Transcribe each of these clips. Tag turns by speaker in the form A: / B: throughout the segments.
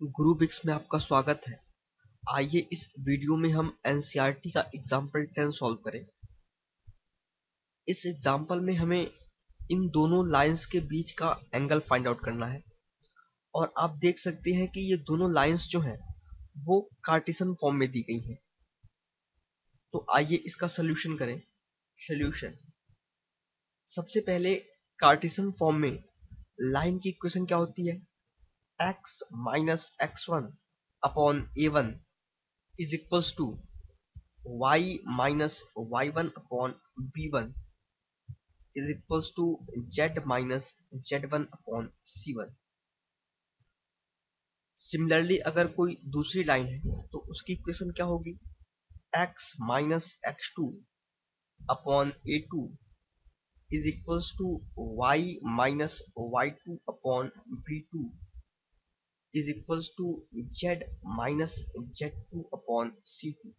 A: गुरु बिक्स में आपका स्वागत है। आइए इस वीडियो में हम एनसीईआरटी का एग्जाम्पल 10 सॉल्व करें। इस एग्जाम्पल में हमें इन दोनों लाइंस के बीच का एंगल फाइंड आउट करना है और आप देख सकते हैं कि ये दोनों लाइंस जो हैं वो कार्टेशियन फॉर्म में दी गई हैं। तो आइए इसका सोल्यूशन करें। सोल्यूशन, सबसे पहले कार्टेशियन फॉर्म में लाइन की इक्वेशन क्या होती है? x minus x1 upon a1 is equals to y minus y1 upon b1 is equals to z minus z1 upon c1। Similarly अगर कोई दूसरी लाइन है तो उसकी इक्वेशन क्या होगी? x minus x2 upon a2 is equals to y minus y2 upon b2 is equals to z minus z2 upon c2।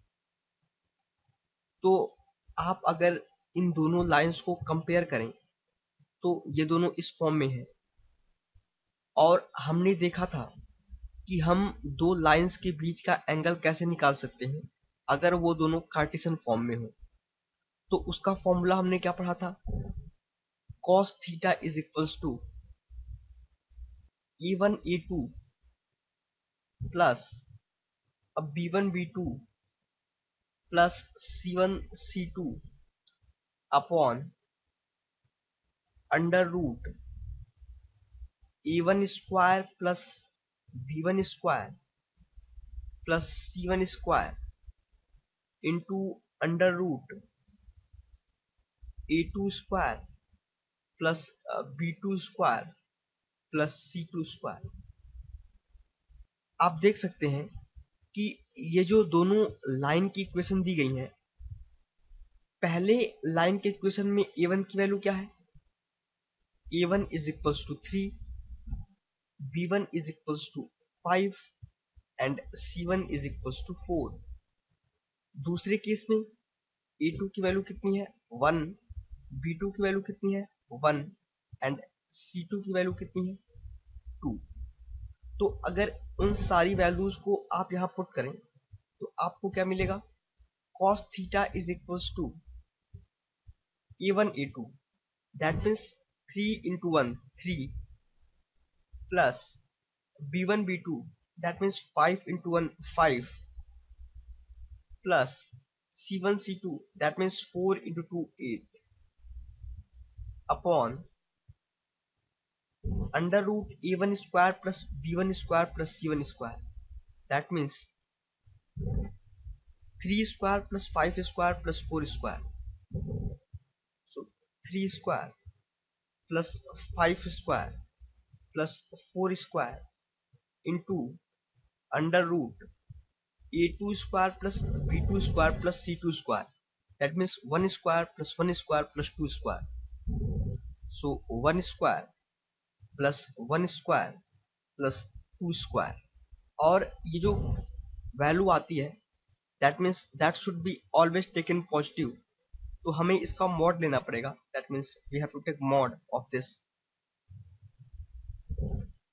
A: तो आप अगर इन दोनों लाइंस को कंपेयर करें तो ये दोनों इस फॉर्म में है और हमने देखा था कि हम दो लाइंस के बीच का एंगल कैसे निकाल सकते हैं अगर वो दोनों कार्टेशियन फॉर्म में हो। तो उसका फॉर्मूला हमने क्या पढ़ा था? cos theta is equals to a1 a2 plus अब b1 b2 plus c1 c2 upon under root a1 square plus b1 square plus c1 square into under root a2 square plus b2 square plus c2 square. आप देख सकते हैं कि ये जो दोनों line की इक्वेशन दी गई हैं, पहले लाइन के इक्वेशन में a1 की वैल्यू क्या है? a1 is equals to 3, b1 is equals to 5 and c1 is equals to 4। दूसरे केस में a2 की वैल्यू कितनी है? 1, b2 की वैल्यू कितनी है? 1 एंड c2 की वैल्यू कितनी है? 2। तो अगर उन सारी वैल्यूज को आप यहाँ पुट करें तो आपको क्या मिलेगा? cos theta is equals to a1 a2 that means 3 into 1 3 plus b1 b2 that means 5 into 1 5 plus c1 c2 that means 4 into 2 8 upon under root a1 square plus b1 square plus c1 square that means 3 square plus 5 square plus 4 square. So 3 square plus 5 square plus 4 square into under root a2 square plus b2 square plus c2 square that means 1 square plus 1 square plus 2 square. So 1 square plus 1 square plus 2 square. और ये जो value आती है that means that should be always taken positive. तो हमें इसका mod लेना पड़ेगा, that means we have to take mod of this.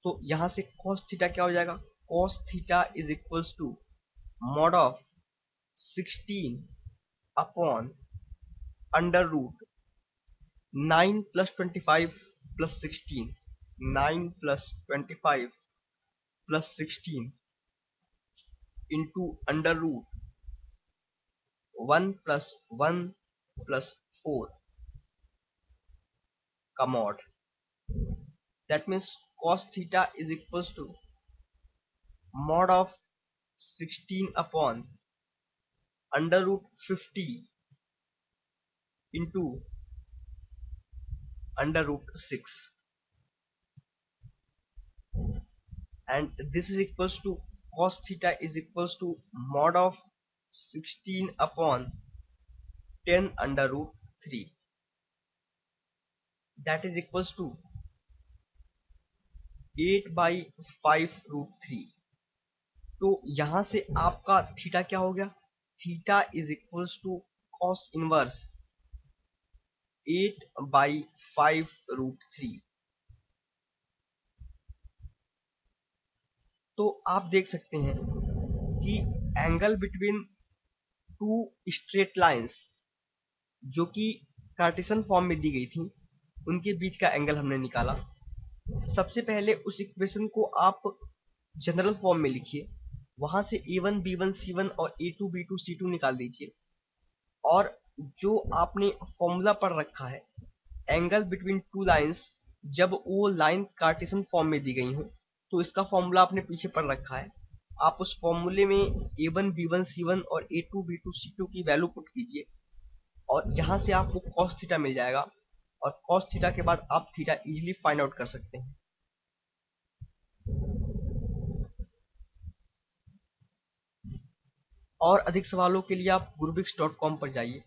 A: तो यहां से cos थीटा क्या हो जाएगा? cos theta is equals to mod of 16 upon under root 9 plus 25 plus 16 9 plus 25 plus 16 into under root 1 plus 1 plus 4 का mod. That means cos theta is equals to mod of 16 upon under root 50 into under root 6 and this is equals to cos theta is equals to mod of 16 upon 10 under root 3 that is equals to 8 by 5 root 3। तो यहां से आपका theta क्या हो गया? Theta is equals to cos inverse 8 by 5 root 3। तो आप देख सकते हैं कि angle between two straight lines जो कि कार्टेशियन फॉर्म में दी गई थी, उनके बीच का एंगल हमने निकाला। सबसे पहले उस इक्वेशन को आप जनरल फॉर्म में लिखिए, वहां से a1 b1 c1 और a2 b2 c2 निकाल दीजिए, और जो आपने फॉर्मूला पढ़ रखा है एंगल बिटवीन टू लाइंस, जब वो लाइन कार्टेशियन फॉर्म में दी गई हो तो इसका फॉर्मूला आपने पीछे पढ़ रखा है। आप उस फॉर्मूले में a1 b1 c1 और a2 b2 c2 की वैल्यू पुट कीजिए, और जहां से आपको cos थीटा मिल जाएगा, और cos थीटा के बाद आप थीटा इजीली फाइंड आउट कर सकते हैं। और अधिक सवालों के लिए आप gurbix.com पर जाइए।